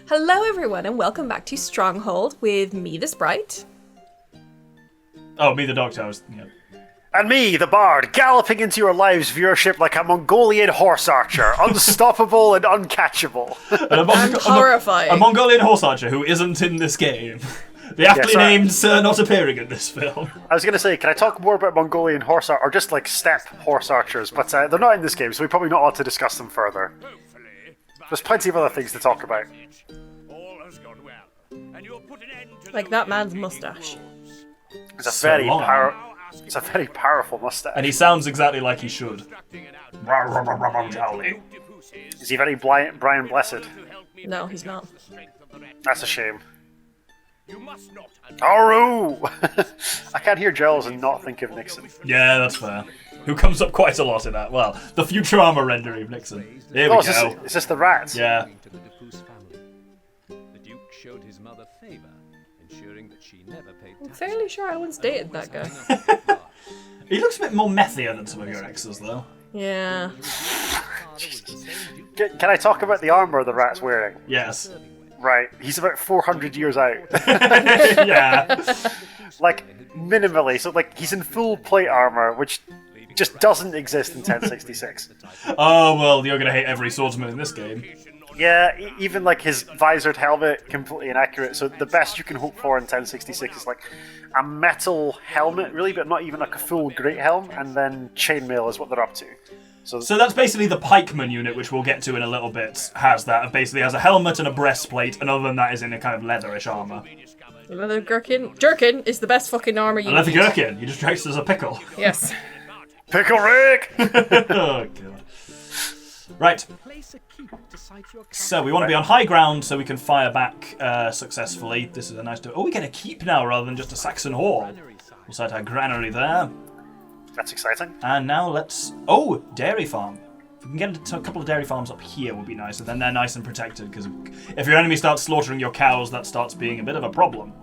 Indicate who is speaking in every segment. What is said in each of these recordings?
Speaker 1: Hello everyone and welcome back to Stronghold with me, the Sprite.
Speaker 2: Oh, me, the Doctor.
Speaker 3: And me, the Bard, galloping into your lives viewership like a Mongolian horse archer, unstoppable and uncatchable.
Speaker 1: And horrifying.
Speaker 2: A Mongolian horse archer who isn't in this game. The aptly named Sir not appearing in this film.
Speaker 3: I was going to say, can I talk more about Mongolian horse or just like steppe horse archers? But they're not in this game, so we probably not ought to discuss them further. There's plenty of other things to talk about.
Speaker 1: Like that man's mustache.
Speaker 3: It's a very powerful mustache.
Speaker 2: And he sounds exactly like he should.
Speaker 3: Is he very Brian Blessed?
Speaker 1: No, he's not.
Speaker 3: That's a shame. Aru! I can't hear Giles and not think of Nixon.
Speaker 2: Yeah, that's fair. Who comes up quite a lot in that. Well, the future armor rendering of Nixon. Here we go.
Speaker 3: Is this the rats?
Speaker 2: Yeah.
Speaker 4: The Duke showed his mother favor, ensuring that she never paid
Speaker 1: I'm
Speaker 4: tax.
Speaker 1: fairly sure I once dated that guy.
Speaker 2: He looks a bit more methier than some of your exes, though.
Speaker 1: Yeah.
Speaker 3: Can I talk about the armor the rat's wearing?
Speaker 2: Yes.
Speaker 3: Right, he's about 400 years out.
Speaker 2: Yeah.
Speaker 3: Like, minimally. So, like, he's in full plate armor, which just doesn't exist in 1066.
Speaker 2: Oh, well, you're gonna hate every swordsman in this game.
Speaker 3: Yeah, even, like, his visored helmet, completely inaccurate. So the best you can hope for in 1066 is, like, a metal helmet, really, but not even, like, a full great helm, and then chainmail is what they're up to.
Speaker 2: So that's basically the pikeman unit, which we'll get to in a little bit, has that. It basically has a helmet and a breastplate, and other than that is in a kind of leatherish armor.
Speaker 1: The leather jerkin is the best fucking armor you
Speaker 2: A leather
Speaker 1: need.
Speaker 2: gherkin, you just dressed as a pickle.
Speaker 1: Yes.
Speaker 3: Pickle Rick!
Speaker 2: Oh, God. Right. So we want to be on high ground so we can fire back successfully. This is a nice... Oh, we get a keep now rather than just a Saxon hall. We'll set our granary there.
Speaker 3: That's exciting.
Speaker 2: And now let's... Oh, dairy farm. If we can get into a couple of dairy farms up here would be nice, and then they're nice and protected, because if your enemy starts slaughtering your cows, that starts being a bit of a problem.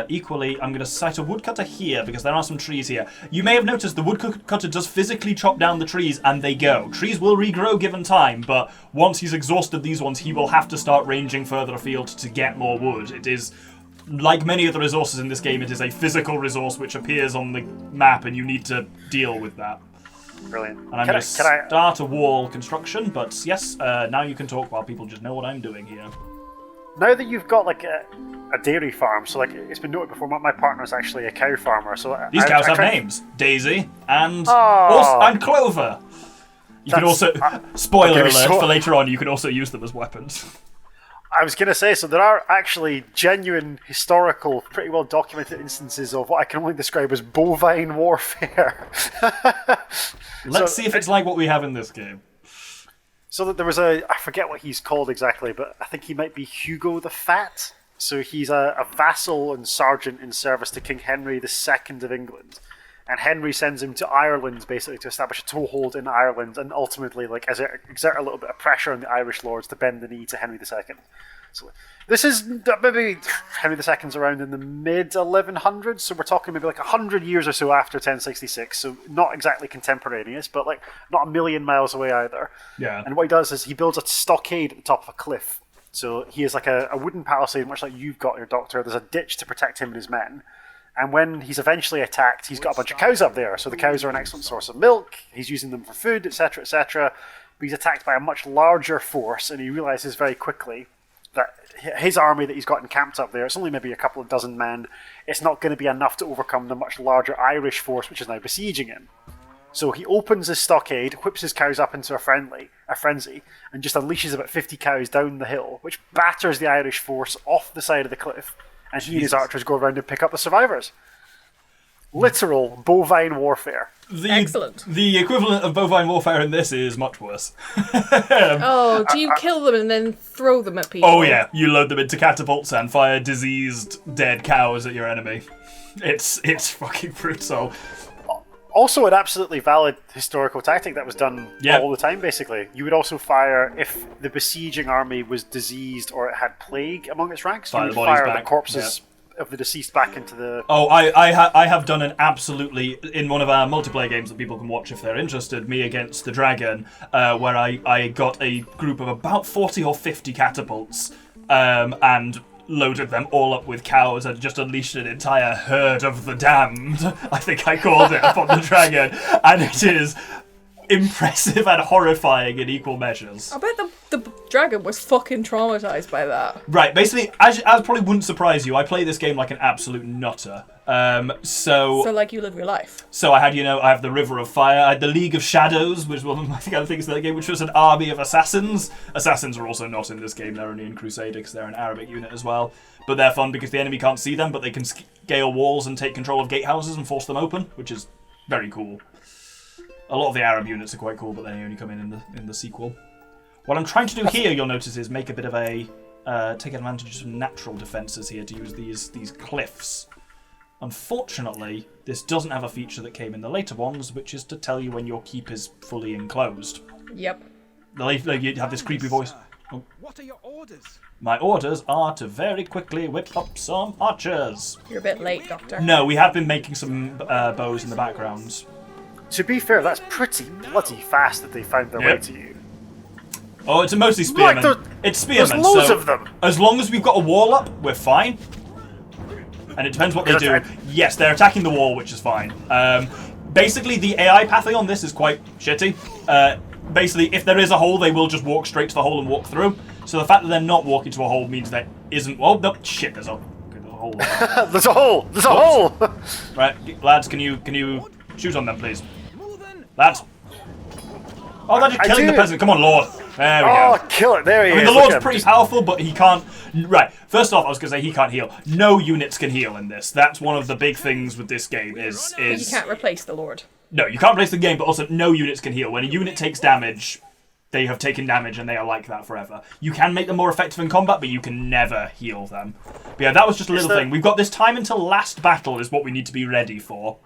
Speaker 2: Equally, I'm going to site a woodcutter here, because there are some trees here. You may have noticed the woodcutter does physically chop down the trees, and they go. Trees will regrow given time, but once he's exhausted these ones, he will have to start ranging further afield to get more wood. It is... Like many of the resources in this game, it is a physical resource which appears on the map, and you need to deal with that.
Speaker 3: Brilliant.
Speaker 2: And I'm going to start a wall construction, but yes, now you can talk while people just know what I'm doing here.
Speaker 3: Now that you've got, like, a dairy farm, so, like, it's been noted before, my partner's actually a cow farmer, so...
Speaker 2: These cows have names. Daisy and...
Speaker 3: Oh.
Speaker 2: and Clover. You can also... spoiler alert for later on, you can also use them as weapons.
Speaker 3: I was going to say, so there are actually genuine, historical, pretty well documented instances of what I can only describe as bovine warfare.
Speaker 2: Let's see if it's like what we have in this game.
Speaker 3: So that there was I forget what he's called exactly, but I think he might be Hugo the Fat. So he's a vassal and sergeant in service to King Henry II of England. And Henry sends him to Ireland, basically, to establish a toehold in Ireland and ultimately exert a little bit of pressure on the Irish lords to bend the knee to Henry II. So this is maybe Henry II's around in the mid-1100s, so we're talking maybe like 100 years or so after 1066, so not exactly contemporaneous, but like not a million miles away either.
Speaker 2: Yeah.
Speaker 3: And what he does is he builds a stockade at the top of a cliff. So he has like a wooden palisade, much like you've got, your Doctor. There's a ditch to protect him and his men. And when he's eventually attacked, he's got a bunch of cows up there. So the cows are an excellent source of milk. He's using them for food, etc., etc. But he's attacked by a much larger force, and he realizes very quickly that his army that he's got encamped up there, it's only maybe a couple of dozen men. It's not going to be enough to overcome the much larger Irish force, which is now besieging him. So he opens his stockade, whips his cows up into a frenzy, and just unleashes about 50 cows down the hill, which batters the Irish force off the side of the cliff. And he and his archers go around and pick up the survivors. Literal bovine warfare.
Speaker 1: Excellent.
Speaker 2: The equivalent of bovine warfare in this is much worse.
Speaker 1: Do you kill them and then throw them at people?
Speaker 2: Oh yeah, you load them into catapults and fire diseased, dead cows at your enemy. It's fucking brutal.
Speaker 3: Also an absolutely valid historical tactic that was done all the time, basically. You would also fire, if the besieging army was diseased or it had plague among its ranks, you would fire the corpses of the deceased back into the...
Speaker 2: Oh, I have done an absolutely, in one of our multiplayer games that people can watch if they're interested, Me Against the Dragon, where I got a group of about 40 or 50 catapults, and loaded them all up with cows and just unleashed an entire herd of the damned, I think I called it, upon the dragon. And it is impressive and horrifying in equal measures.
Speaker 1: I bet the dragon was fucking traumatized by that.
Speaker 2: Right, basically, as probably wouldn't surprise you, I play this game like an absolute nutter. So
Speaker 1: like you live your life.
Speaker 2: So I had, I have the River of Fire, I had the League of Shadows, which was one of my other things in that game, which was an army of assassins. Assassins are also not in this game, they're only in Crusader because they're an Arabic unit as well. But they're fun because the enemy can't see them, but they can scale walls and take control of gatehouses and force them open, which is very cool. A lot of the Arab units are quite cool, but they only come in the sequel. What I'm trying to do here, you'll notice, is make a bit of a... take advantage of some natural defences here to use these cliffs. Unfortunately, this doesn't have a feature that came in the later ones, which is to tell you when your keep is fully enclosed.
Speaker 1: Yep.
Speaker 2: You have this creepy voice. Oh.
Speaker 4: What are your orders?
Speaker 2: My orders are to very quickly whip up some archers.
Speaker 1: You're a bit late, Doctor.
Speaker 2: No, we have been making some bows in the background.
Speaker 3: To be fair, that's pretty bloody fast that they found their way to you.
Speaker 2: Oh, it's mostly spearmen.
Speaker 3: Like
Speaker 2: it's spearmen.
Speaker 3: There's loads
Speaker 2: so
Speaker 3: of them.
Speaker 2: As long as we've got a wall up, we're fine. And it depends what they do. Yes, they're attacking the wall, which is fine. Basically, the AI pathing on this is quite shitty. Basically, if there is a hole, they will just walk straight to the hole and walk through. So the fact that they're not walking to a hole means there isn't... Oh, no, shit, there's a hole there.
Speaker 3: There's a hole! There's a hole!
Speaker 2: Right, lads, can you shoot on them, please? Lads. Oh, they're just killing the peasant. Come on, Lord. There we go.
Speaker 3: Oh, kill it. There he is.
Speaker 2: I mean, the Lord's pretty powerful, but he can't... Right, first off, I was going to say he can't heal. No units can heal in this. That's one of the big things with this game is...
Speaker 1: But you can't replace the Lord.
Speaker 2: No, you can't replace the game, but also no units can heal. When a unit takes damage, they have taken damage and they are like that forever. You can make them more effective in combat, but you can never heal them. But yeah, that was just a little thing. We've got this time until last battle is what we need to be ready for.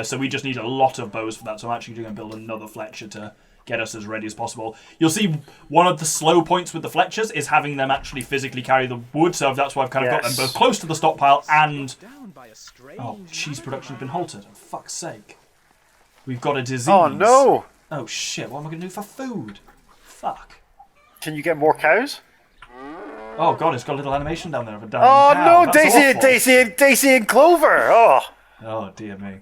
Speaker 2: So we just need a lot of bows for that. So I'm actually going to build another Fletcher to get us as ready as possible. You'll see one of the slow points with the Fletchers is having them actually physically carry the wood. So that's why I've kind of got them both close to the stockpile and... Oh, cheese production's been halted. For fuck's sake. We've got a disease.
Speaker 3: Oh, no.
Speaker 2: Oh, shit. What am I going to do for food? Fuck.
Speaker 3: Can you get more cows?
Speaker 2: Oh, God, it's got a little animation down there of a dying
Speaker 3: cow. No,
Speaker 2: That's
Speaker 3: Daisy and Clover.
Speaker 2: Oh, dear me.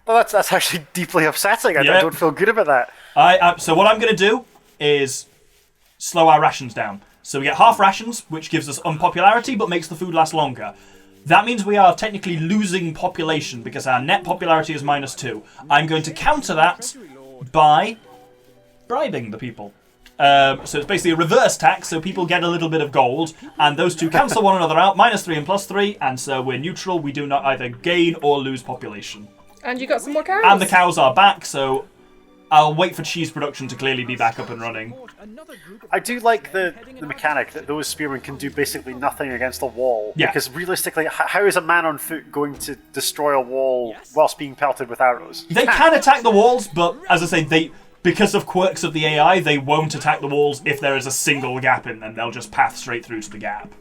Speaker 3: Well, that's actually deeply upsetting. I don't feel good about that.
Speaker 2: So what I'm going to do is slow our rations down. So we get half rations, which gives us unpopularity, but makes the food last longer. That means we are technically losing population because our net popularity is -2. I'm going to counter that by bribing the people. So it's basically a reverse tax, so people get a little bit of gold, and those two cancel one another out, -3 and +3, and so we're neutral. We do not either gain or lose population.
Speaker 1: And you got some more cows.
Speaker 2: And the cows are back, so I'll wait for cheese production to clearly be back up and running.
Speaker 3: I do like the mechanic that those spearmen can do basically nothing against a wall.
Speaker 2: Yeah.
Speaker 3: Because realistically, how is a man on foot going to destroy a wall whilst being pelted with arrows?
Speaker 2: They can attack the walls, but as I say, because of quirks of the AI, they won't attack the walls if there is a single gap in them. They'll just path straight through to the gap.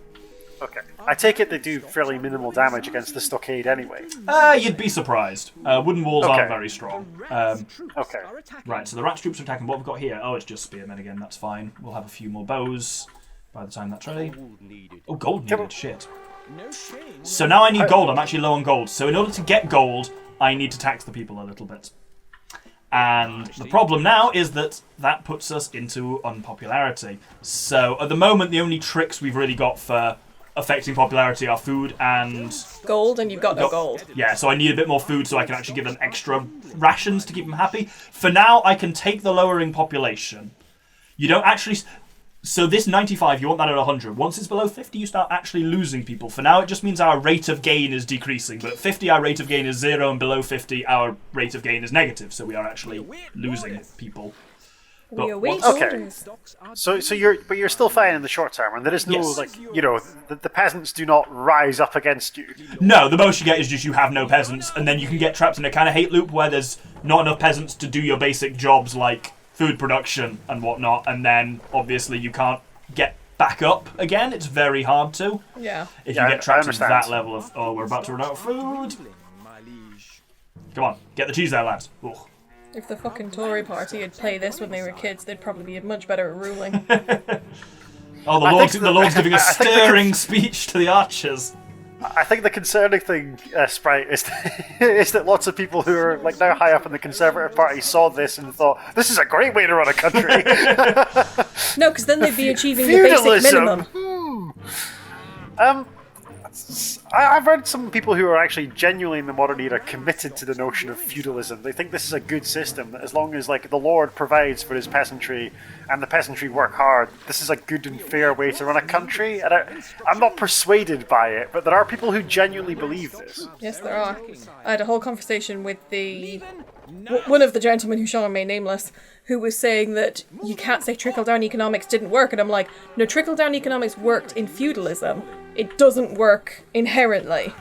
Speaker 3: Okay. I take it they do fairly minimal damage against the stockade anyway.
Speaker 2: You'd be surprised. Wooden walls aren't very strong.
Speaker 3: Okay.
Speaker 2: Right, so the rats troops are attacking. What we've got here? Oh, it's just spearmen again. That's fine. We'll have a few more bows by the time that's ready. Oh, gold needed. Shit. So now I need gold. I'm actually low on gold. So in order to get gold, I need to tax the people a little bit. And the problem now is that puts us into unpopularity. So at the moment, the only tricks we've really got for affecting popularity are food and...
Speaker 1: Gold, and you've got no gold.
Speaker 2: Yeah, so I need a bit more food so I can actually give them extra rations to keep them happy. For now, I can take the lowering population. You don't actually... So this 95, you want that at 100. Once it's below 50, you start actually losing people. For now, it just means our rate of gain is decreasing. But at 50, our rate of gain is 0, and below 50, our rate of gain is negative. So we are actually losing people.
Speaker 1: We await
Speaker 3: orders. So you're still fine in the short term, and there is no the peasants do not rise up against you.
Speaker 2: No, the most you get is just you have no peasants, and then you can get trapped in a kind of hate loop where there's not enough peasants to do your basic jobs like food production and whatnot, and then obviously you can't get back up again. It's very hard to.
Speaker 1: Yeah.
Speaker 2: If you get trapped into that level of we're about to run out of food. Come on, get the cheese there, lads. Ugh.
Speaker 1: If the fucking Tory party had played this when they were kids, they'd probably be much better at ruling.
Speaker 2: Oh, the Lord's giving a stirring speech to the archers.
Speaker 3: I think the concerning thing, Sprite, is is that lots of people who are like now high up in the Conservative Party saw this and thought, this is a great way to run a country.
Speaker 1: No, because then they'd be achieving the basic minimum.
Speaker 3: I've read some people who are actually genuinely in the modern era committed to the notion of feudalism. They think this is a good system, that as long as like the Lord provides for his peasantry and the peasantry work hard, this is a good and fair way to run a country. And I'm not persuaded by it, but there are people who genuinely believe this.
Speaker 1: Yes, there are. I had a whole conversation with one of the gentlemen who shall remain nameless, who was saying that you can't say trickle-down economics didn't work, and I'm like, no, trickle-down economics worked in feudalism. It doesn't work inherently.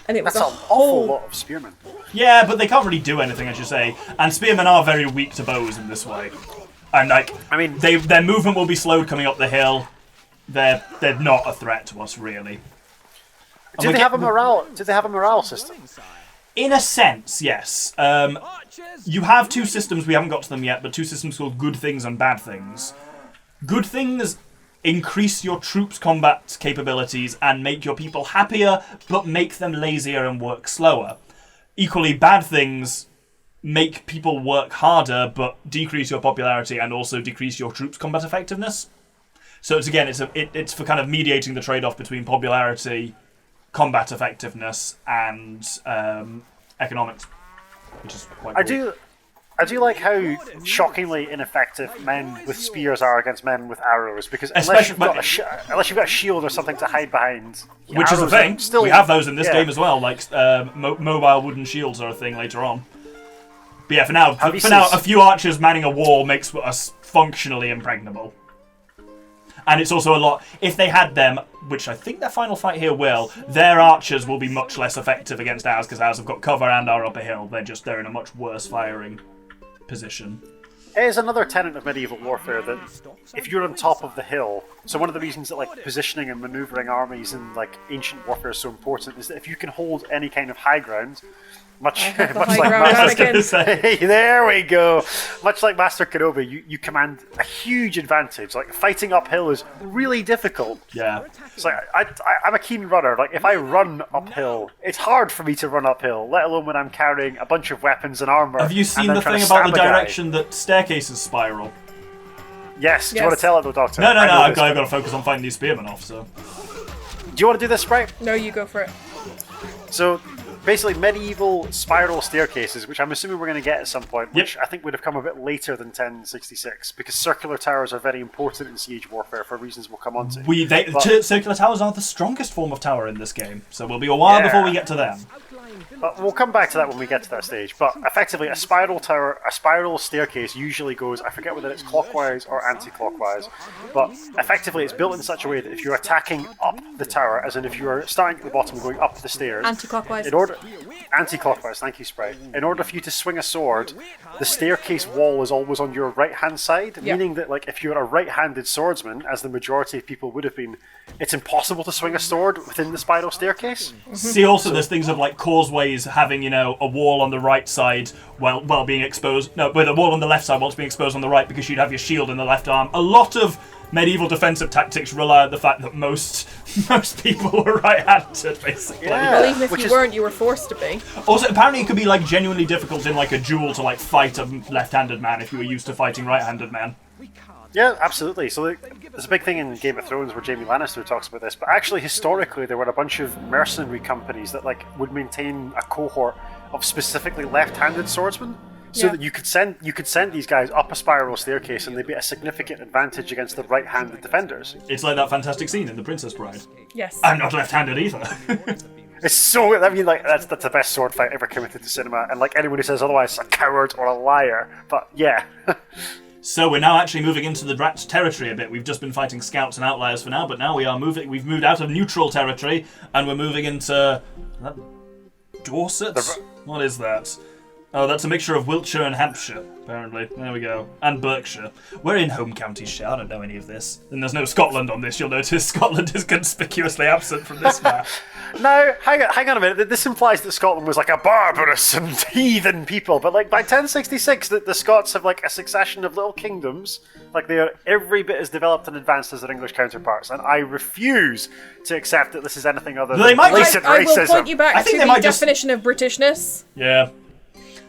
Speaker 1: And it was
Speaker 3: That's an awful lot of spearmen.
Speaker 2: Yeah, but they can't really do anything, as you say. And spearmen are very weak to bows in this way. And like, I mean, their movement will be slowed coming up the hill. They're not a threat to us, really.
Speaker 3: Do they have a morale system?
Speaker 2: In a sense, yes. You have two systems, we haven't got to them yet, but two systems called good things and bad things. Good things increase your troops' combat capabilities and make your people happier, but make them lazier and work slower. Equally, bad things make people work harder, but decrease your popularity and also decrease your troops' combat effectiveness. So it's for kind of mediating the trade-off between popularity, combat effectiveness, and economics, which is quite cool.
Speaker 3: I do like how shockingly ineffective men with spears are against men with arrows, because unless you've got a shield or something to hide behind,
Speaker 2: which is a thing. We have those in this game as well. Like mobile wooden shields are a thing later on. But yeah, for now, a few archers manning a wall makes us functionally impregnable. And it's also a lot. If they had them, which I think their final fight here will, their archers will be much less effective against ours because ours have got cover and are up a hill. They're in a much worse firing position.
Speaker 3: It is another tenet of medieval warfare that if you're on top of the hill, so one of the reasons that like positioning and maneuvering armies in like ancient warfare is so important is that if you can hold any kind of high ground, much like there we go. Much like Master Kenobi, you command a huge advantage. Like fighting uphill is really difficult.
Speaker 2: Yeah.
Speaker 3: It's like I'm a keen runner. Like if I run uphill, it's hard for me to run uphill, let alone when I'm carrying a bunch of weapons and armor.
Speaker 2: Have you seen the thing about the direction that staircases spiral?
Speaker 3: Yes. Do you want to tell it though, Doctor?
Speaker 2: No. I've got to focus on fighting these spearmen off. So.
Speaker 3: Do you want to do this, Sprite?
Speaker 1: No, you go for it.
Speaker 3: So. Basically, medieval spiral staircases, which I'm assuming we're going to get at some point, which I think would have come a bit later than 1066, because circular towers are very important in siege warfare for reasons we'll come on to.
Speaker 2: Circular towers are the strongest form of tower in this game, so we'll be a while before we get to them.
Speaker 3: We'll come back to that when we get to that stage. But effectively, a spiral staircase usually goes, I forget whether it's clockwise or anti-clockwise, but effectively it's built in such a way that if you're attacking up the tower, as in if you're starting at the bottom and going up the stairs, anti-clockwise, thank you, Sprite. In order for you to swing a sword, the staircase wall is always on your right-hand side, meaning that like if you're a right-handed swordsman, as the majority of people would have been, it's impossible to swing a sword within the spiral staircase.
Speaker 2: See, also there's things of like causeways having, a wall on the right side while being exposed. No, with a wall on the left side while it's being exposed on the right because you'd have your shield in the left arm. A lot of medieval defensive tactics rely on the fact that most people were right-handed, basically.
Speaker 3: Yeah.
Speaker 1: Well, even if you weren't, you were forced to be.
Speaker 2: Also, apparently it could be like genuinely difficult in like a duel to like fight a left-handed man if you were used to fighting right-handed men.
Speaker 3: Yeah, absolutely. So there's a big thing in Game of Thrones where Jaime Lannister talks about this, but actually historically there were a bunch of mercenary companies that like would maintain a cohort of specifically left-handed swordsmen, so that you could send these guys up a spiral staircase and they'd be a significant advantage against the right-handed defenders.
Speaker 2: It's like that fantastic scene in The Princess Bride.
Speaker 1: Yes.
Speaker 2: I'm not left-handed either.
Speaker 3: It's so, I mean, like that's the best sword fight ever committed to cinema, and like anyone who says otherwise is a coward or a liar. But yeah.
Speaker 2: So we're now actually moving into the Rat territory a bit. We've just been fighting scouts and outliers for now, but now we've moved out of neutral territory and we're moving into Dorset? What is that? Oh, that's a mixture of Wiltshire and Hampshire, apparently. There we go. And Berkshire. We're in home counties, shit. I don't know any of this. And there's no Scotland on this. You'll notice Scotland is conspicuously absent from this map.
Speaker 3: Now, hang on a minute. This implies that Scotland was like a barbarous and heathen people, but like by 1066, the Scots have like a succession of little kingdoms. Like they are every bit as developed and advanced as their English counterparts, and I refuse to accept that this is anything other than recent
Speaker 1: I will
Speaker 3: racism.
Speaker 1: point you back to the
Speaker 2: just...
Speaker 1: definition of Britishness.
Speaker 2: Yeah.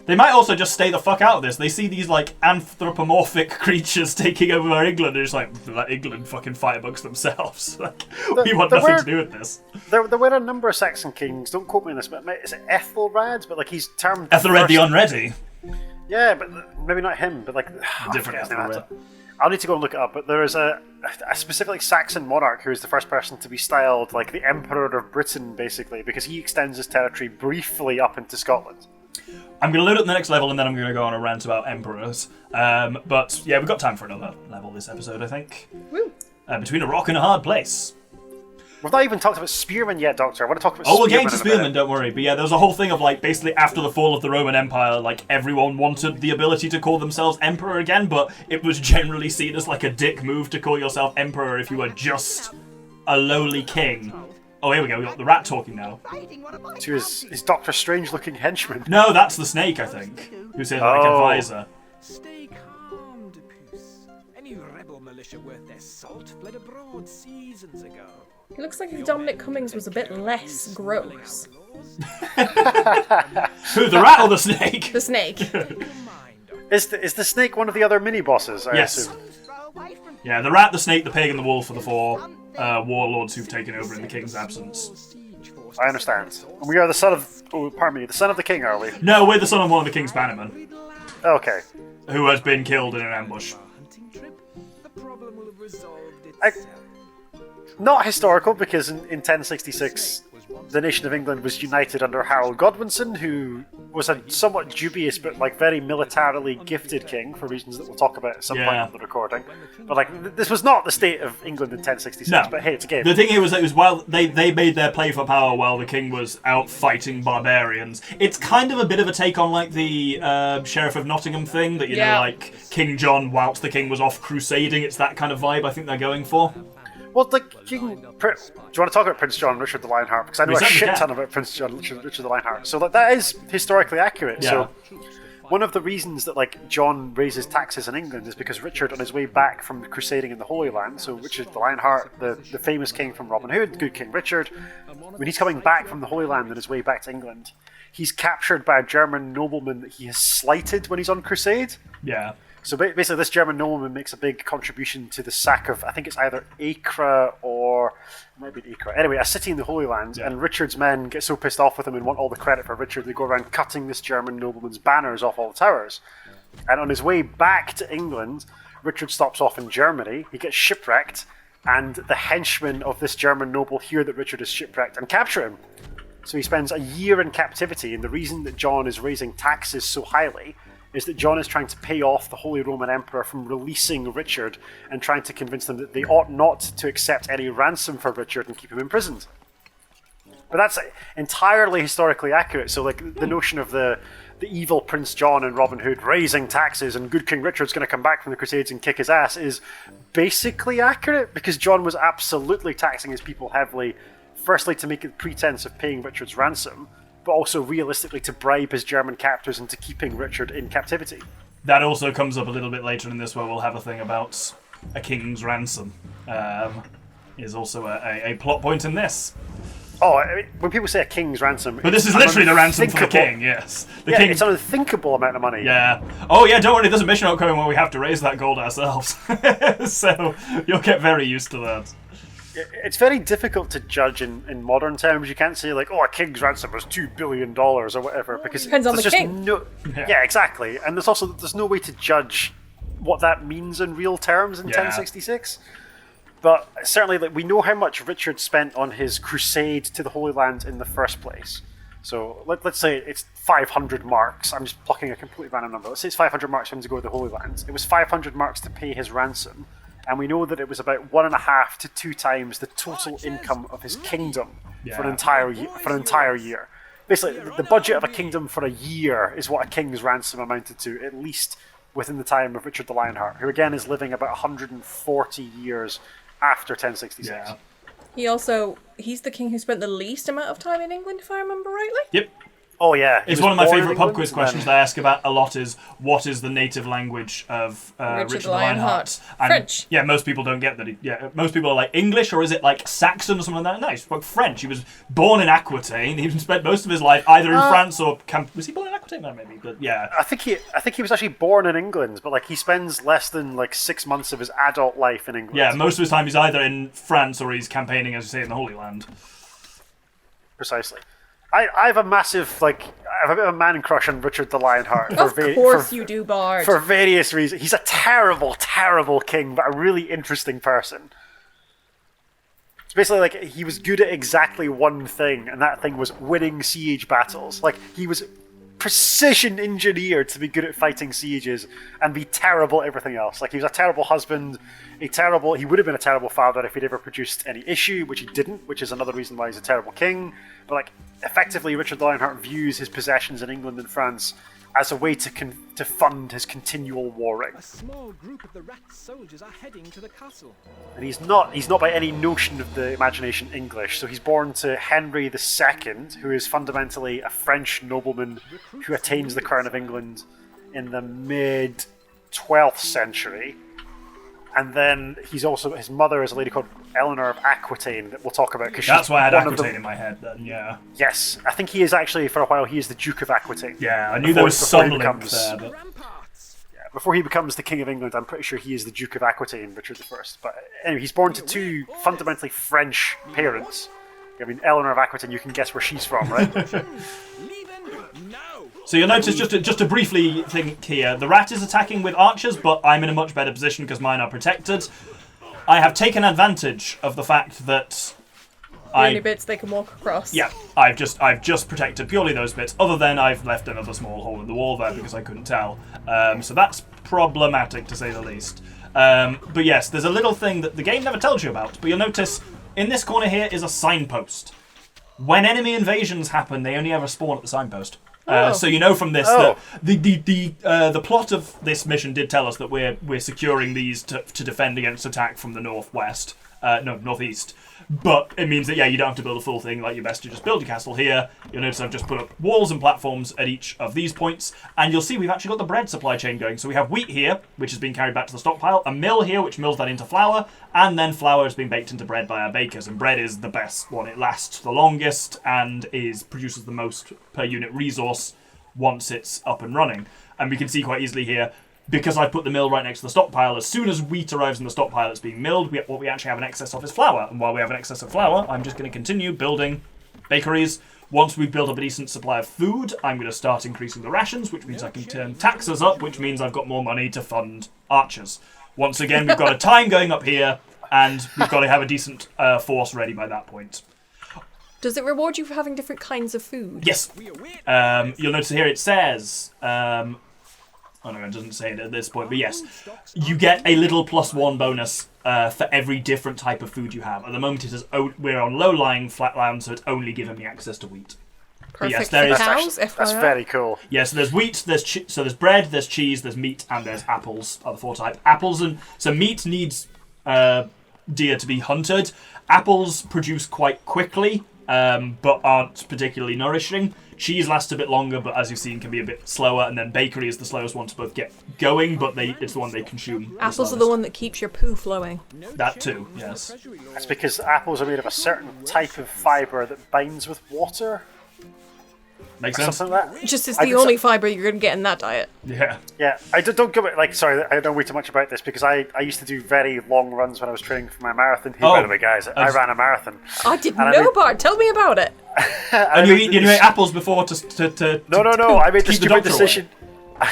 Speaker 2: They might also just stay the fuck out of this. They see these, like, anthropomorphic creatures taking over England, and just like, let England fucking fight amongst themselves. Like, we want nothing to do with this.
Speaker 3: There were a number of Saxon kings, don't quote me on this, but is it Ethelred? But, like, he's termed...
Speaker 2: Ethelred the Unready.
Speaker 3: Yeah, but maybe not him, but, like...
Speaker 2: Different Ethelred.
Speaker 3: I'll need to go and look it up, but there is a specific Saxon monarch who is the first person to be styled, like, the Emperor of Britain, basically, because he extends his territory briefly up into Scotland.
Speaker 2: I'm going to load up the next level and then I'm going to go on a rant about emperors. But yeah, we've got time for another level this episode, I think.
Speaker 1: Woo.
Speaker 2: Between a rock and a hard place.
Speaker 3: We've not even talked about spearmen yet, Doctor. I want to talk about
Speaker 2: we'll
Speaker 3: spearmen.
Speaker 2: get into spearmen, don't worry. But yeah, there was a whole thing of like, basically after the fall of the Roman Empire, like everyone wanted the ability to call themselves emperor again, but it was generally seen as like a dick move to call yourself emperor if you were just a lowly king. Oh, here we go. We got the rat talking now.
Speaker 3: To his Doctor Strange-looking henchman.
Speaker 2: No, that's the snake, I think. Who's his like advisor.
Speaker 5: Stay calm, Depuce. Any rebel militia worth their salt fled abroad seasons ago.
Speaker 1: It looks like if Dominic Cummings was a bit less gross.
Speaker 2: Who, the rat or the snake?
Speaker 1: The snake.
Speaker 3: Is the snake one of the other mini-bosses, I
Speaker 2: Yes.
Speaker 3: assume?
Speaker 2: Yeah, the rat, the snake, the pig, and the wolf are the four warlords who've taken over in the king's absence.
Speaker 3: I understand. And we are the son of... Oh, pardon me, the son of the king, are we?
Speaker 2: No, we're the son of one of the king's bannermen,
Speaker 3: Okay.
Speaker 2: who has been killed in an ambush.
Speaker 3: Not historical, because in 1066, the nation of England was united under Harold Godwinson, who was a somewhat dubious but like very militarily gifted king for reasons that we'll talk about at some point on the recording. But like this was not the state of England in 1066.
Speaker 2: No.
Speaker 3: But hey, it's a game.
Speaker 2: The thing here was that it was while they made their play for power while the king was out fighting barbarians. It's kind of a bit of a take on like the Sheriff of Nottingham thing that you know like King John whilst the king was off crusading. It's that kind of vibe I think they're going for.
Speaker 3: Well, like, do you want to talk about Prince John Richard the Lionheart? Because I know a shit ton about Prince John Richard the Lionheart. So that is historically accurate.
Speaker 2: Yeah.
Speaker 3: So one of the reasons that like John raises taxes in England is because Richard, on his way back from crusading in the Holy Land, so Richard the Lionheart, the famous king from Robin Hood, good King Richard, when he's coming back from the Holy Land on his way back to England, he's captured by a German nobleman that he has slighted when he's on crusade.
Speaker 2: Yeah.
Speaker 3: So basically, this German nobleman makes a big contribution to the sack of, I think it's either Acre or, it might be Acre. Anyway, a city in the Holy Land, and Richard's men get so pissed off with him and want all the credit for Richard, they go around cutting this German nobleman's banners off all the towers. And on his way back to England, Richard stops off in Germany, he gets shipwrecked, and the henchmen of this German noble hear that Richard is shipwrecked and capture him. So he spends a year in captivity, and the reason that John is raising taxes so highly is that John is trying to pay off the Holy Roman Emperor from releasing Richard and trying to convince them that they ought not to accept any ransom for Richard and keep him imprisoned. But that's entirely historically accurate. So, like, the notion of the evil Prince John and Robin Hood raising taxes and good King Richard's going to come back from the Crusades and kick his ass is basically accurate because John was absolutely taxing his people heavily, firstly to make a pretense of paying Richard's ransom, but also realistically to bribe his German captors into keeping Richard in captivity.
Speaker 2: That also comes up a little bit later in this where we'll have a thing about a king's ransom. Is also a plot point in this.
Speaker 3: Oh, I mean, when people say a king's ransom...
Speaker 2: But this is literally the ransom for the king, yes. The king...
Speaker 3: it's an unthinkable amount of money.
Speaker 2: Yeah. Oh yeah, don't worry, there's a mission outgoing where we have to raise that gold ourselves. So you'll get very used to that.
Speaker 3: It's very difficult to judge in modern terms. You can't say like, oh, a king's ransom was $2 billion or whatever, because
Speaker 1: Depends on the
Speaker 3: just
Speaker 1: king.
Speaker 3: Yeah, exactly. And there's no way to judge what that means in real terms in 1066. But certainly, like, we know how much Richard spent on his crusade to the Holy Land in the first place. So let's say it's 500 marks. I'm just plucking a completely random number. Let's say it's 500 marks for him to go to the Holy Land. It was 500 marks to pay his ransom. And we know that it was about 1.5 to 2 times the total income of his kingdom for an entire year. basically the budget of a kingdom for a year is what a king's ransom amounted to, at least within the time of Richard the Lionheart, who again is living about 140 years after 1066.
Speaker 2: Yeah.
Speaker 1: He's the king who spent the least amount of time in England, if I remember rightly.
Speaker 2: Yep.
Speaker 3: Oh yeah,
Speaker 2: It's one of my favourite pub quiz questions that I ask about a lot is, what is the native language of Richard the Lionheart? And,
Speaker 1: French.
Speaker 2: Yeah, most people don't get that. Most people are like, English, or is it like Saxon or something like that? No, he spoke French. He was born in Aquitaine. He spent most of his life either in France or... Was he born in Aquitaine? No, maybe, but yeah.
Speaker 3: I think he was actually born in England, but like he spends less than like 6 months of his adult life in England.
Speaker 2: Yeah, most of his time he's either in France or he's campaigning, as you say, in the Holy Land.
Speaker 3: Precisely. I have a massive, I have a bit of a man crush on Richard the Lionheart.
Speaker 1: Of course you do, Bard.
Speaker 3: For various reasons. He's a terrible, terrible king, but a really interesting person. It's basically like he was good at exactly one thing, and that thing was winning siege battles. Like, he was precision engineered to be good at fighting sieges and be terrible at everything else. Like, he was a terrible husband, he would have been a terrible father if he'd ever produced any issue, which he didn't, which is another reason why he's a terrible king. But like, effectively, Richard the Lionheart views his possessions in England and France as a way to fund his continual warring.
Speaker 5: A small group of the rat soldiers are heading to the castle.
Speaker 3: And he's not by any notion of the imagination English. So he's born to Henry II, who is fundamentally a French nobleman who attains the crown of England in the mid 12th century. And then his mother is a lady called Eleanor of Aquitaine that we'll talk about.
Speaker 2: That's why I had Aquitaine in my head then, yeah.
Speaker 3: Yes, I think he is actually, for a while, he is the Duke of Aquitaine.
Speaker 2: Yeah, I knew there was some link there. But...
Speaker 3: Before he becomes the King of England, I'm pretty sure he is the Duke of Aquitaine, Richard I. But anyway, he's born to two fundamentally French parents. I mean, Eleanor of Aquitaine, you can guess where she's from, right?
Speaker 2: So you'll notice, just to briefly think here, the rat is attacking with archers, but I'm in a much better position because mine are protected. I have taken advantage of the fact that
Speaker 1: the only bits they can walk across.
Speaker 2: Yeah, I've just protected purely those bits. Other than I've left another small hole in the wall there because I couldn't tell. So that's problematic to say the least. But yes, there's a little thing that the game never tells you about. But you'll notice in this corner here is a signpost. When enemy invasions happen, they only ever spawn at the signpost. So you know from this that the plot of this mission did tell us that we're securing these to defend against attack from the northwest, northeast. But it means that you don't have to build a full thing. Like, you're best to just build your castle here. You'll notice I've just put up walls and platforms at each of these points, and you'll see we've actually got the bread supply chain going. So we have wheat here, which has been carried back to the stockpile, a mill here which mills that into flour, and then flour is being baked into bread by our bakers. And bread is the best one; it lasts the longest and produces the most per unit resource once it's up and running. And we can see quite easily here, because I put the mill right next to the stockpile, as soon as wheat arrives in the stockpile, it's being milled. What we actually have an excess of is flour. And while we have an excess of flour, I'm just going to continue building bakeries. Once we've built up a decent supply of food, I'm going to start increasing the rations, which means I can turn taxes up, which means I've got more money to fund archers. Once again, we've got a time going up here, and we've got to have a decent force ready by that point.
Speaker 1: Does it reward you for having different kinds of food?
Speaker 2: Yes. You'll notice here it says... Oh no, it doesn't say it at this point, but yes. You get a little +1 bonus for every different type of food you have. At the moment, we're on low-lying flat land, so it's only giving me access to wheat.
Speaker 1: Perfect
Speaker 2: yes, there
Speaker 1: for
Speaker 2: is,
Speaker 1: cows,
Speaker 3: that's very cool.
Speaker 2: Yeah, so there's wheat, there's bread, there's cheese, there's meat, and there's apples are the four types. So meat needs deer to be hunted. Apples produce quite quickly, but aren't particularly nourishing. Cheese lasts a bit longer, but as you've seen, can be a bit slower. And then bakery is the slowest one to both get going, but it's the one they consume.
Speaker 1: Apples are the one that keeps your poo flowing.
Speaker 2: That too, yes.
Speaker 3: That's because apples are made of a certain type of fibre that binds with water.
Speaker 2: Makes sense.
Speaker 3: Something like that.
Speaker 1: Just it's the only fibre you're going to get in that diet.
Speaker 2: Yeah.
Speaker 3: Yeah, I don't go sorry, I don't know way too much about this because I used to do very long runs when I was training for my marathon. Hey, by the way, guys, I ran a marathon.
Speaker 1: I didn't know, Bart. Tell me about it.
Speaker 2: And you ate apples before to
Speaker 3: No. I made the
Speaker 2: keep the
Speaker 3: stupid
Speaker 2: doctor
Speaker 3: decision.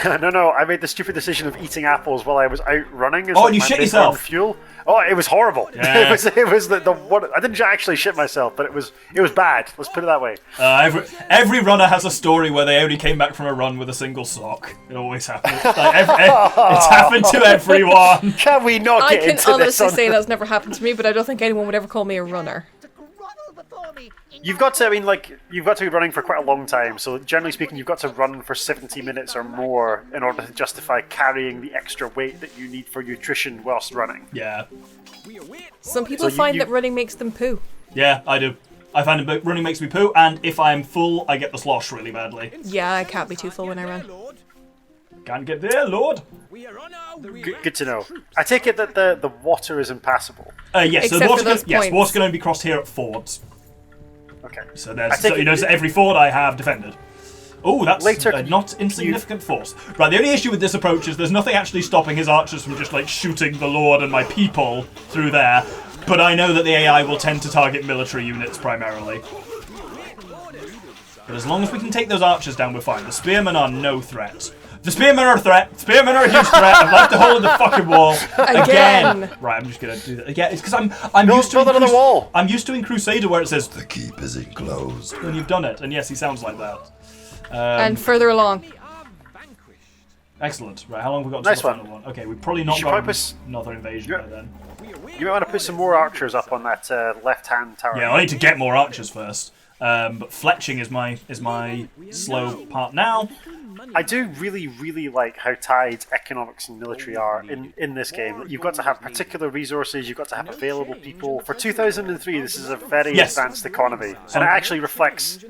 Speaker 3: No. I made the stupid decision of eating apples while I was out running.
Speaker 2: And you shit yourself.
Speaker 3: Fuel. Oh, it was horrible.
Speaker 2: Yeah.
Speaker 3: It was the one. I didn't actually shit myself, but it was bad. Let's put it that way.
Speaker 2: Every runner has a story where they only came back from a run with a single sock. It always happens. It's happened to everyone.
Speaker 3: Can we not get into this?
Speaker 1: I can honestly say that's never happened to me, but I don't think anyone would ever call me a runner.
Speaker 3: You've got to, I mean, like, you've got to be running for quite a long time. So generally speaking, you've got to run for 70 minutes or more in order to justify carrying the extra weight that you need for nutrition whilst running.
Speaker 2: Yeah.
Speaker 1: Some people find that running makes them poo.
Speaker 2: Yeah, I do. I find running makes me poo, and if I'm full, I get the slosh really badly.
Speaker 1: Yeah, I can't be too full when I run.
Speaker 2: Can't get there, Lord.
Speaker 3: Good to know. I take it that the water is impassable.
Speaker 2: Yes,
Speaker 1: Except
Speaker 2: so
Speaker 1: for
Speaker 2: water
Speaker 1: those points.
Speaker 2: water's going to be crossed here at fords.
Speaker 3: Okay.
Speaker 2: So
Speaker 3: I take
Speaker 2: you notice that every ford I have defended. Oh, that's
Speaker 3: Later,
Speaker 2: a not insignificant force. Right, the only issue with this approach is there's nothing actually stopping his archers from just, like, shooting the Lord and my people through there. But I know that the AI will tend to target military units primarily. But as long as we can take those archers down, we're fine. The spearmen are no threat. The spearmen are a threat. Spearmen are a huge threat. I've left a hole in the fucking wall again. Right, I'm just gonna do that again. It's because I'm used to
Speaker 3: another wall.
Speaker 2: I'm used to in Crusader where it says the keep is enclosed when you've done it. And yes, he sounds like that.
Speaker 1: And further along.
Speaker 2: Excellent. Right, how long have we got to
Speaker 3: Nice
Speaker 2: the final one? Okay, we've probably not got another invasion by then.
Speaker 3: You might want to put some more archers up on that left-hand tower.
Speaker 2: Yeah, I need to get more archers first. But fletching is my slow part now.
Speaker 3: I do really, really like how tied economics and military are in this game. You've got to have particular resources, you've got to have available people. For 2003, this is a very advanced economy, and it actually reflects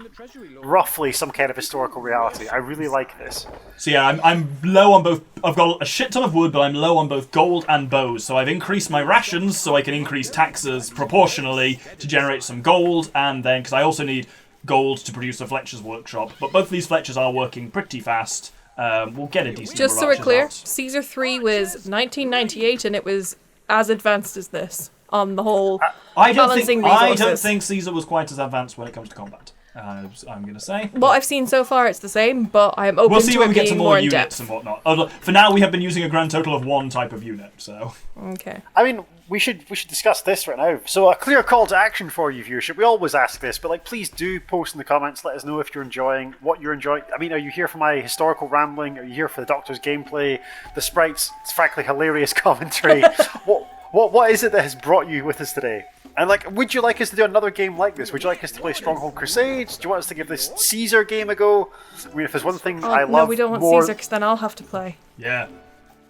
Speaker 3: roughly some kind of historical reality. I really like this.
Speaker 2: So yeah, I'm low on both. I've got a shit ton of wood, but I'm low on both gold and bows. So I've increased my rations so I can increase taxes proportionally to generate some gold, and then because I also need gold to produce a Fletcher's workshop. But both of these Fletchers are working pretty fast. We'll get a decent
Speaker 1: Just so
Speaker 2: number
Speaker 1: we're
Speaker 2: of
Speaker 1: clear,
Speaker 2: archers out.
Speaker 1: Caesar 3 was 1998 and it was as advanced as this on the whole balancing resources.
Speaker 2: I don't think Caesar was quite as advanced when it comes to combat. I'm going to say.
Speaker 1: What I've seen so far, it's the same, but I'm open
Speaker 2: We'll see
Speaker 1: to
Speaker 2: when
Speaker 1: it
Speaker 2: we get to
Speaker 1: being
Speaker 2: more
Speaker 1: in
Speaker 2: units
Speaker 1: depth.
Speaker 2: and whatnot. For now, we have been using a grand total of one type of unit, so...
Speaker 1: Okay.
Speaker 3: I mean, we should discuss this right now. So a clear call to action for you, viewership. We always ask this, but please do post in the comments. Let us know if you're enjoying what you're enjoying. I mean, are you here for my historical rambling? Are you here for the Doctor's gameplay? The sprites, it's frankly hilarious commentary. What is it that has brought you with us today? And would you like us to do another game like this? Would you like us to play Stronghold Crusades? Do you want us to give this Caesar game a go? I mean, if there's one thing I love
Speaker 1: no, we don't want
Speaker 3: more...
Speaker 1: Caesar, because then I'll have to play.
Speaker 2: Yeah.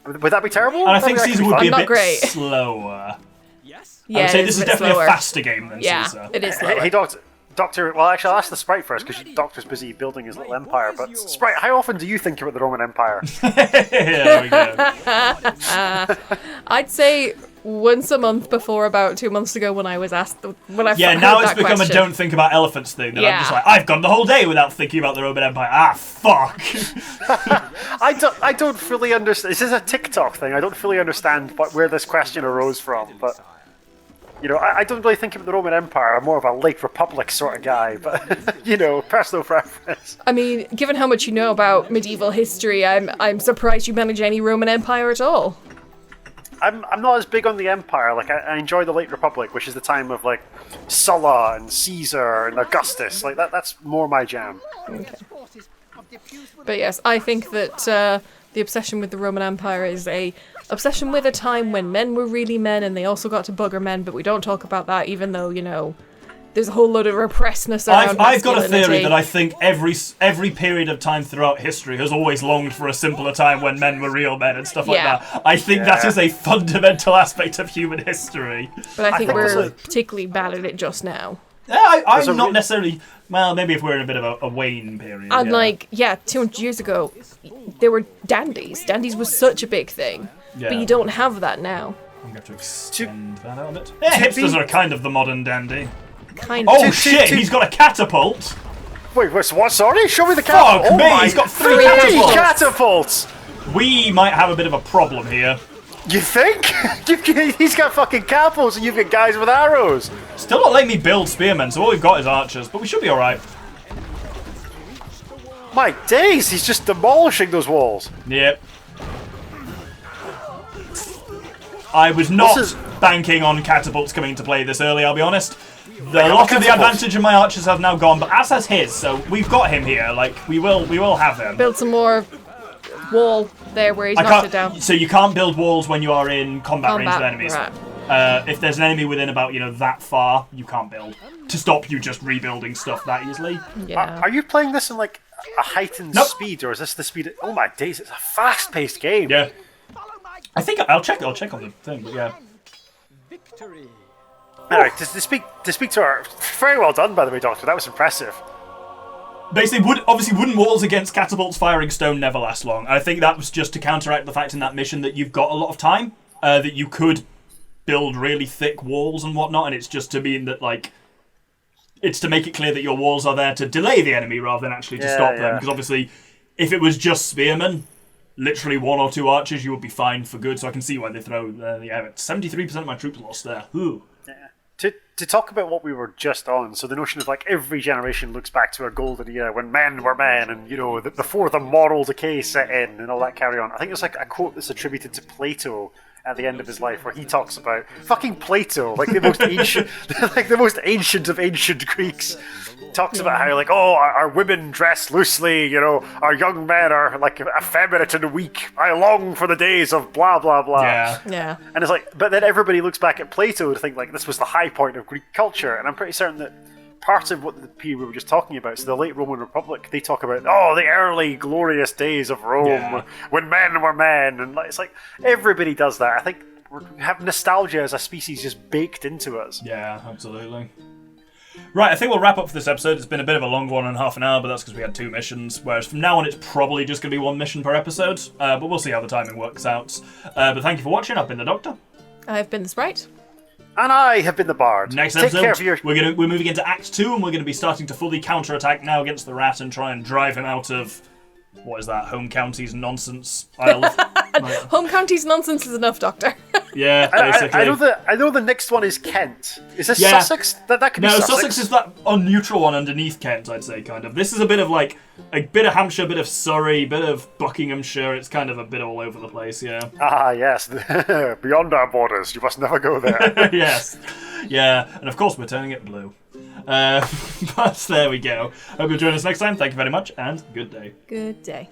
Speaker 3: Would that be terrible?
Speaker 2: And I think Caesar would be a
Speaker 1: Not
Speaker 2: bit
Speaker 1: great.
Speaker 2: slower.
Speaker 5: Yes.
Speaker 1: Yeah,
Speaker 2: I would say
Speaker 1: it
Speaker 2: this
Speaker 1: is
Speaker 2: is
Speaker 1: a bit
Speaker 2: definitely
Speaker 1: slower.
Speaker 2: a faster game than
Speaker 1: Yeah,
Speaker 2: Caesar.
Speaker 1: it is slower.
Speaker 3: Hey, Doctor, well, actually, I'll ask the Sprite first, because Doctor's busy building his little empire. But, Sprite, how often do you think about the Roman Empire?
Speaker 2: There we go.
Speaker 1: I'd say once a month before about 2 months ago when I was asked
Speaker 2: Yeah, now it's become a don't think about elephants thing. That I'm just like, I've gone the whole day without thinking about the Roman Empire. Ah, fuck.
Speaker 3: I don't fully understand. This is a TikTok thing. I don't fully understand where this question arose from. But, I don't really think about the Roman Empire. I'm more of a late Republic sort of guy. But, personal preference.
Speaker 1: I mean, given how much you know about medieval history, I'm surprised you manage any Roman Empire at all.
Speaker 3: I'm not as big on the Empire. I enjoy the late Republic, which is the time of Sulla and Caesar and Augustus. That's more my jam.
Speaker 1: Okay. But yes, I think that the obsession with the Roman Empire is a obsession with a time when men were really men and they also got to bugger men, but we don't talk about that even though, there's a whole load of repressedness around
Speaker 2: I've got a theory
Speaker 1: masculinity.
Speaker 2: that I think every period of time throughout history has always longed for a simpler time when men were real men and stuff like
Speaker 1: Yeah.
Speaker 2: that. I think that is a fundamental aspect of human history.
Speaker 1: But I think
Speaker 3: think
Speaker 1: we're
Speaker 3: also-
Speaker 1: particularly bad at it just now.
Speaker 2: Yeah,
Speaker 3: There's a
Speaker 2: I'm not
Speaker 3: re-
Speaker 2: necessarily... Well, maybe if we're in a bit of a wane period.
Speaker 1: And
Speaker 2: yeah.
Speaker 1: 200 years ago, there were dandies. Dandies was such a big thing.
Speaker 2: Yeah.
Speaker 1: But you don't have that now.
Speaker 2: I'm going to extend that out a bit. Yeah, hipsters are kind of the modern dandy.
Speaker 1: Kind of.
Speaker 2: Oh shit, he's got a catapult!
Speaker 3: Wait, what? Sorry? Show me the catapult.
Speaker 2: Fuck me,
Speaker 3: my-
Speaker 2: he's got three
Speaker 1: Three
Speaker 2: catapults!
Speaker 3: catapults!
Speaker 2: We might have a bit of a problem here.
Speaker 3: You think? He's got fucking catapults and you've got guys with arrows.
Speaker 2: Still not letting me build spearmen, so all we've got is archers, but we should be alright.
Speaker 3: My days, he's just demolishing those walls.
Speaker 2: Yep. I was not
Speaker 3: This is-
Speaker 2: banking on catapults coming into play this early, I'll be honest. A
Speaker 3: got
Speaker 2: lot of the
Speaker 3: catapults.
Speaker 2: advantage of my archers have now gone, but as has his, so we've got him here. We will have him.
Speaker 1: Build some more wall there where he's
Speaker 2: I
Speaker 1: knocked
Speaker 2: can't,
Speaker 1: it down.
Speaker 2: So you can't build walls when you are in combat range with enemies.
Speaker 1: Right.
Speaker 2: If there's an enemy within about, that far, you can't build. To stop you just rebuilding stuff that easily.
Speaker 1: Yeah.
Speaker 3: Are you playing this in like a heightened
Speaker 2: Nope.
Speaker 3: speed, or is this the speed? Oh my days! It's a fast-paced game.
Speaker 2: Yeah. I think I'll check on the thing, but yeah.
Speaker 5: Victory.
Speaker 3: All right, to speak to our very well done, by the way, Doctor. That was impressive.
Speaker 2: Basically, wooden walls against catapults firing stone never last long. I think that was just to counteract the fact in that mission that you've got a lot of time, that you could build really thick walls and whatnot, and it's just to mean that, like, it's to make it clear that your walls are there to delay the enemy rather than actually to stop them. Because obviously, if it was just spearmen, literally 1 or 2 archers, you would be fine for good. So I can see why they throw the 73% of my troops lost there. Ooh.
Speaker 3: To talk about what we were just on, so the notion of like every generation looks back to a golden era when men were men, and before the moral decay set in and all that carry on. I think there's like a quote that's attributed to Plato at the end of his life where he talks about fucking Plato, like the most ancient, like the most ancient of ancient Greeks. Talks about how like, our women dress loosely, our young men are like effeminate and weak. I long for the days of blah blah blah.
Speaker 1: Yeah.
Speaker 3: And it's like, but then everybody looks back at Plato to think like this was the high point of Greek culture, and I'm pretty certain that part of what the period we were just talking about, so the late Roman Republic, they talk about the early glorious days of Rome when men were men, and it's like everybody does that. I think we have nostalgia as a species just baked into us.
Speaker 2: Yeah, absolutely. Right, I think we'll wrap up for this episode. It's been a bit of a long one and half an hour, but that's because we had 2 missions, whereas from now on it's probably just going to be 1 mission per episode, but we'll see how the timing works out. But thank you for watching. I've been the Doctor.
Speaker 1: I've been the Sprite.
Speaker 3: And I have been the Bard.
Speaker 2: Next
Speaker 3: Take
Speaker 2: episode,
Speaker 3: care of your...
Speaker 2: we're moving into Act 2, and we're going to be starting to fully counterattack now against the rat and try and drive him out of... What is that? Home counties nonsense.
Speaker 1: Home counties nonsense is enough, Doctor.
Speaker 2: Yeah, basically.
Speaker 3: I know the next one is Kent. Is this Sussex? That could be Sussex.
Speaker 2: No, Sussex is that neutral one underneath Kent, I'd say, kind of. This is a bit of like a bit of Hampshire, a bit of Surrey, a bit of Buckinghamshire. It's kind of a bit all over the place, yeah.
Speaker 3: Ah, yes. Beyond our borders. You must never go there.
Speaker 2: Yes. Yeah, and of course we're turning it blue. But there we go. Hope you'll join us next time. Thank you very much, and good day.
Speaker 1: Good day.